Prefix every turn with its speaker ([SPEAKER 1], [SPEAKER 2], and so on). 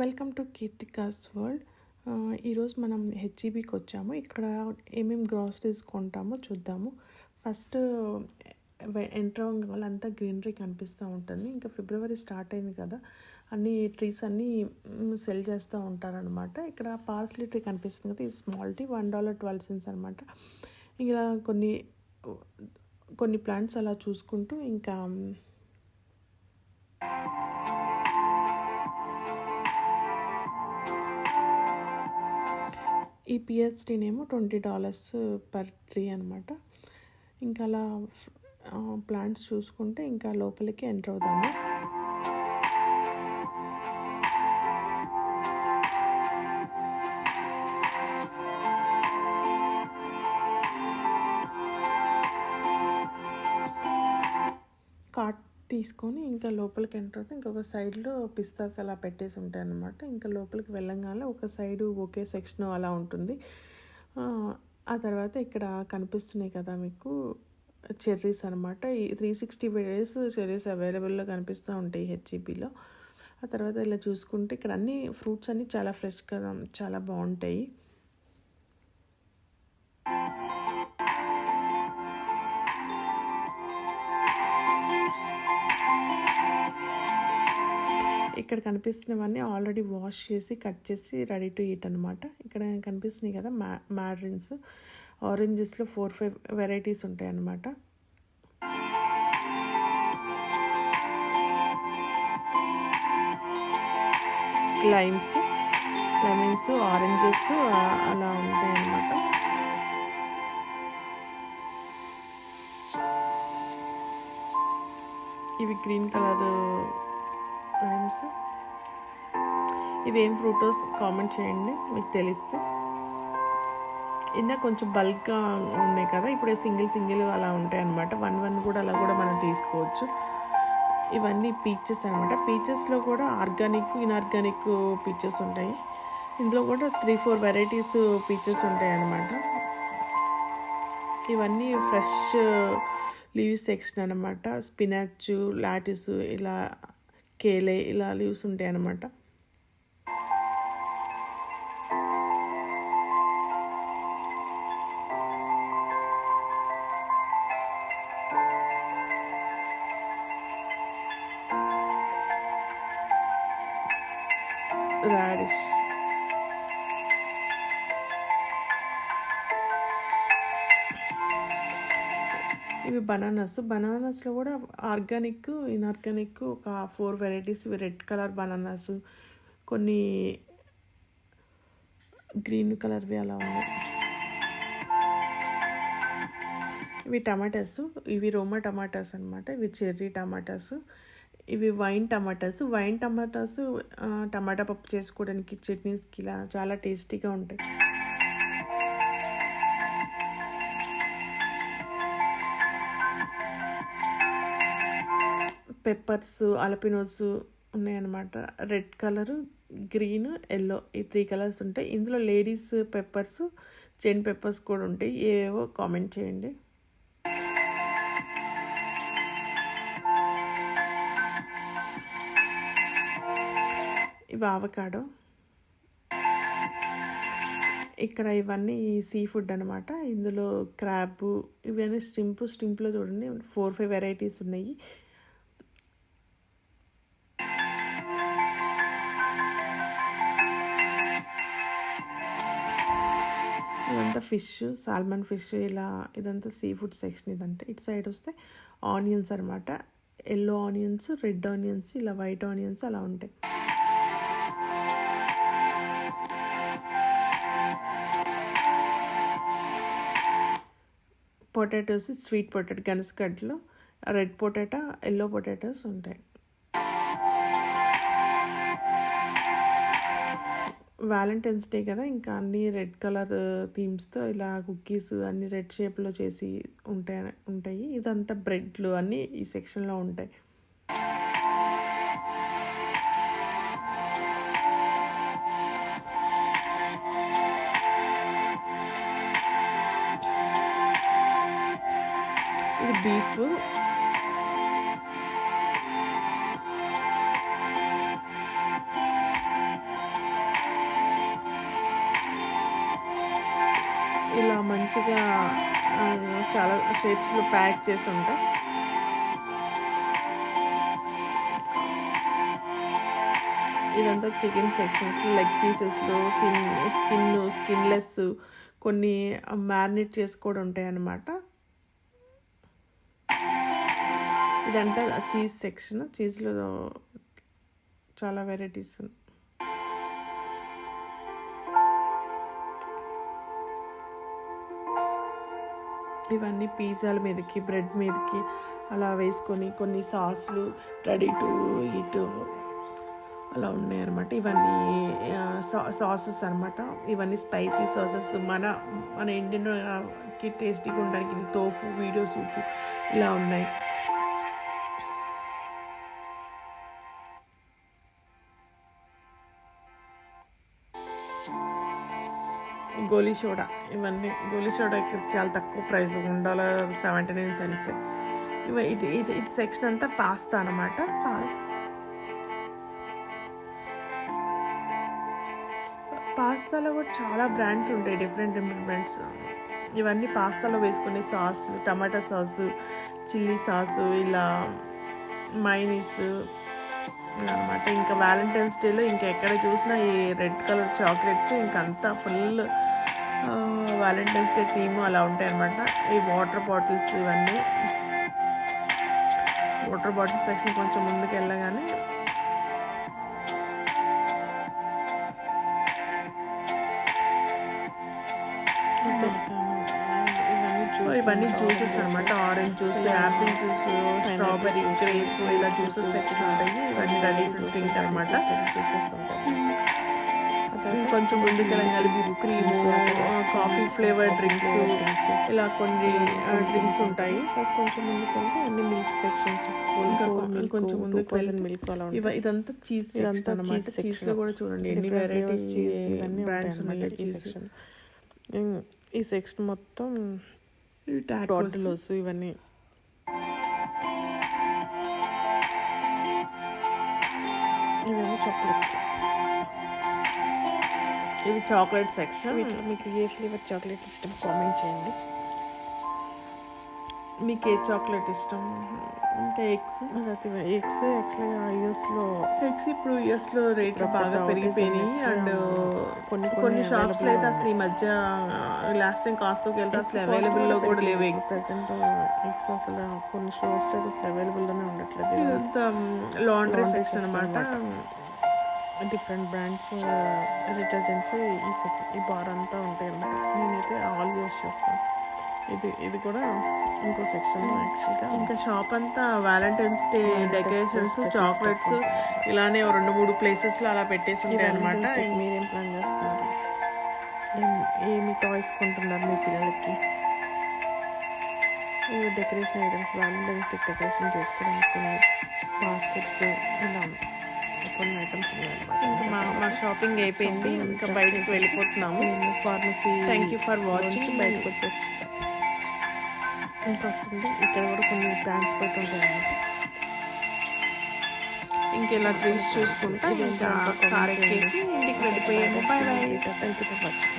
[SPEAKER 1] Welcome to Keerthika's world. ఈరోజు మనం హెచ్ఈబీకి వచ్చాము. ఇక్కడ ఏమేమి గ్రాసరీస్ కొంటామో చూద్దాము. ఫస్ట్ ఎంటర్ అవ్వడం వల్ల అంతా గ్రీనరీ కనిపిస్తూ ఉంటుంది. ఇంకా ఫిబ్రవరి స్టార్ట్ అయింది కదా, అన్ని ట్రీస్ అన్నీ సెల్ చేస్తూ ఉంటారనమాట. ఇక్కడ పార్స్లీ ట్రీ కనిపిస్తుంది కదా, ఇది స్మాల్ టీ $1.12 అనమాట. ఇలా కొన్ని ప్లాంట్స్ అలా చూసుకుంటూ ఇంకా ఈ పిహెచ్డీనేమో $20 పర్ ట్రీ అనమాట. ఇంకా అలా ప్లాంట్స్ చూసుకుంటే ఇంకా లోపలికి ఎంటర్ అవుదాము. కార్ట్ తీసుకొని ఇంకా లోపలికి ఎంటర్ అవుతే ఇంకొక సైడ్లో పిస్తాస్ అలా పెట్టేసి ఉంటాయి అన్నమాట. ఇంకా లోపలికి వెళ్ళంగానే ఒక సైడు ఒకే సెక్షన్ అలా ఉంటుంది. ఆ తర్వాత ఇక్కడ కనిపిస్తున్నాయి కదా మీకు చెర్రీస్ అనమాట. ఈ 360 days చెర్రీస్ అవైలబుల్లో కనిపిస్తూ ఉంటాయి హెచ్ఈబీలో. ఆ తర్వాత ఇలా చూసుకుంటే ఇక్కడ అన్ని ఫ్రూట్స్ అన్నీ చాలా ఫ్రెష్గా చాలా బాగుంటాయి. ఇక్కడ కనిపిస్తున్నవన్నీ ఆల్రెడీ వాష్ చేసి కట్ చేసి రెడీ టు ఈట్ అనమాట. ఇక్కడ కనిపిస్తున్నాయి కదా మ్యాడ్రిన్స్, ఆరెంజెస్లో 4-5 వెరైటీస్ ఉంటాయి అన్నమాట. లెమన్స్, ఆరెంజెస్ అలా ఉంటాయి అన్నమాట. ఇవి గ్రీన్ కలర్ లైమ్స్. ఇవేం ఫ్రూటోస్ కామెంట్ చేయండి మీకు తెలిస్తే. ఇందాక కొంచెం బల్క్గా ఉన్నాయి కదా, ఇప్పుడు సింగిల్ అలా ఉంటాయి అన్నమాట. 1 కూడా అలా కూడా మనం తీసుకోవచ్చు. ఇవన్నీ పీచెస్ అనమాట. పీచెస్లో కూడా ఆర్గానిక్, ఇన్ఆర్గానిక్ పీచెస్ ఉంటాయి. ఇందులో కూడా 3-4 వెరైటీస్ పీచెస్ ఉంటాయి అన్నమాట. ఇవన్నీ ఫ్రెష్ లీవ్స్ సెక్షన్ అనమాట. స్పినాచ్, లాటిస్, ఇలా కేలే ఇలా లీవ్స్ ఉంటాయి అన్నమాట. రాడిష్, ఇవి బనానాస్లో కూడా ఆర్గానిక్, ఇన్ఆర్గానిక్ ఒక 4 వెరైటీస్. ఇవి రెడ్ కలర్ బనానాస్, కొన్ని గ్రీన్ కలర్వి అలా ఉన్నాయి. ఇవి టమాటాస్, ఇవి రోమా టమాటాస్ అనమాట. ఇవి చెర్రీ టమాటాస్. ఇవి వైన్ టమాటాస్. టమాటా పప్పు చేసుకోవడానికి, చట్నీస్కి ఇలా చాలా టేస్టీగా ఉంటాయి. పెప్పర్స్, అలపినోస్ ఉన్నాయన్నమాట. రెడ్ కలరు, గ్రీన్, ఎల్లో, ఈ 3 కలర్స్ ఉంటాయి. ఇందులో లేడీస్ పెప్పర్స్, చెన్ పెప్పర్స్ కూడా ఉంటాయి. ఏవేవో కామెంట్ చేయండి. ఇవి ఆవకాడో. ఇక్కడ ఇవన్నీ సీ ఫుడ్ అనమాట. ఇందులో క్రాబ్, ఇవన్నీ స్ట్రింప్లో చూడండి 4-5 వెరైటీస్ ఉన్నాయి. ఇదంతా ఫిష్, సాల్మన్ ఫిష్, ఇలా ఇదంతా సీ ఫుడ్ సెక్షన్. ఇదంటే ఇటు సైడ్ వస్తే ఆనియన్స్ అనమాట. ఎల్లో ఆనియన్స్, రెడ్ ఆనియన్స్, ఇలా వైట్ ఆనియన్స్ అలా ఉంటాయి. పొటాటోస్, స్వీట్ పొటాటో, గనసగడ్డలు, రెడ్ పొటాటో, ఎల్లో పొటాటోస్ ఉంటాయి. వ్యాలంటైన్స్ డే కదా, ఇంకా అన్ని రెడ్ కలర్ థీమ్స్తో ఇలా కుక్కీస్ అన్ని రెడ్ షేప్లో చేసి ఉంటాయి. ఇదంతా బ్రెడ్లు అన్నీ ఈ సెక్షన్లో ఉంటాయి. ఇది బీఫ్, ఇలా మంచిగా చాలా షేప్స్లో ప్యాక్ చేసి ఉంటాయి. ఇదంతా చికెన్ సెక్షన్స్, లెగ్ పీసెస్లో స్కిన్లెస్ కొన్ని మ్యారినేట్ చేసి కూడా ఉంటాయి అన్నమాట. ఇదంతా చీజ్ సెక్షన్. చీజ్లో చాలా వెరైటీస్ ఉన్నాయి. ఇవన్నీ పిజ్జాల మీదకి, బ్రెడ్ మీదకి అలా వేసుకొని కొన్ని సాసులు రెడీ టు ఈట్ అలా ఉన్నాయన్నమాట. ఇవన్నీ సాసెస్ అనమాట. ఇవన్నీ స్పైసీ సాసెస్. మన ఇండియన్కి టేస్టీగా ఉండడానికి ఇది తోఫు, వీడియో సూపు ఇలా ఉన్నాయి. గోలీ సోడా. ఇవన్నీ గోలీ సోడా ఇక్కడ చాలా తక్కువ ప్రైస్, $1.79. ఇది సెక్షన్ అంతా పాస్తా అనమాట. పాస్తాలో కూడా చాలా బ్రాండ్స్ ఉంటాయి, డిఫరెంట్ బ్రాండ్స్. ఇవన్నీ పాస్తాలో వేసుకునే సాసు, టమాటా సాసు, చిల్లీ సాసు, ఇలా మైనీస్ ఇలా అనమాట. ఇంకా వ్యాలంటైన్స్ డేలో ఇంకా ఎక్కడ చూసినా ఈ రెడ్ కలర్ చాక్లెట్స్, ఇంకంతా ఫుల్ వ్యాలంటైన్స్ డే థీమ్ అలా ఉంటాయి అనమాట. ఈ వాటర్ బాటిల్స్, ఇవన్నీ వాటర్ బాటిల్స్ సెక్షన్ కొంచెం ముందుకు వెళ్ళగానే ఇవన్నీ జ్యూసెస్ అనమాట. Orange juice, apple juice, strawberry, grape ఇలా జ్యూసెస్ సెక్షన్ ఉంటాయి. ఇవన్నీ రెడీ టు డ్రింక్ అనమాట. కొంచెం ముందుకు వెళ్ళగాలి whip cream, coffee flavour drinks, ఇలా కొన్ని డ్రింక్స్ ఉంటాయి. కొంచెం ముందుకు వెళ్తే అన్ని మిల్క్ సెక్షన్స్, ఇంకా కొంచెం ముందుకు వెళ్ళి మిల్క్ అలా ఉంటాయి. ఇదంతా చీజ్ అంతా అనమాట. చీజ్లో కూడా చూడండి ఎన్ని వెరైటీస్ చీజ్ బ్రాండ్స్ ఉన్నాయి. చీజ్ ఈ సెక్షన్ మొత్తం టాటోస్, ఇవన్నీ ఇవేమో చాక్లెట్స్. ఇది చాక్లెట్ సెక్షన్. మీకు ఏ ఫ్లేవర్ చాక్లెట్ ఇష్టం కామెంట్ చేయండి. మీకు ఏ చాక్లెట్ ఇష్టం? ఇంకా ఎగ్స్ యాక్చువల్గా ఇప్పుడు యూఎస్లో రేట్లు బాగా పెరిగిపోయినాయి. అండ్ కొన్ని షాప్స్లో అయితే అసలు ఈ మధ్య లాస్ట్ టైం కాస్ట్కోకి వెళ్తే అసలు అవైలబుల్లో కూడా లేవు ఎగ్స్. ఎగ్స్ అసలు కొన్ని షోస్లో అయితే అసలు అవైలబుల్లోనే ఉండట్లేదు. ఇదంతా లాండ్రీ సెక్షన్ అనమాట. డిఫరెంట్ బ్రాండ్స్ డిటర్జెంట్స్ ఈ బార్ అంతా ఉంటాయి అన్నమాట. నేనైతే ఆల్ యూస్ చేస్తాను. ఇది కూడా ఇంకో సెక్షన్ యాక్చువల్గా. ఇంకా షాప్ అంతా వ్యాలంటైన్స్ డే డెకరేషన్స్, చాక్లెట్స్ ఇలానే 2-3 ప్లేసెస్లో అలా పెట్టేసి ఉంటాయి అనమాట. మీరేం ప్లాన్ చేస్తున్నారు? ఏమి టాయ్స్ కొంటున్నారు మీ పిల్లలకి? ఇవి decoration items, Valentine's day decoration చేసుకోవడానికి కొన్ని బాస్కెట్స్ ఇలా కొన్ని ఐటమ్స్ ఉన్నాయన్నమాట. ఇంకా మా షాపింగ్ అయిపోయింది. ఇంకా బయటకు వెళ్ళిపోతున్నాము. మేము pharmacy. Thank you for watching. బయటకు వచ్చేస్తాం. ఇంకా వస్తుంది. ఇక్కడ కూడా కొన్ని బ్రాండ్స్ పెట్టి ఉంటాయి అన్నమాట. ఇంకెలా డ్రింక్స్ చూసుకుంటా ఇంకా కార్ ఎక్కేసి ఇంటికి వెళ్ళిపోయాము. By by. Thank you for watching.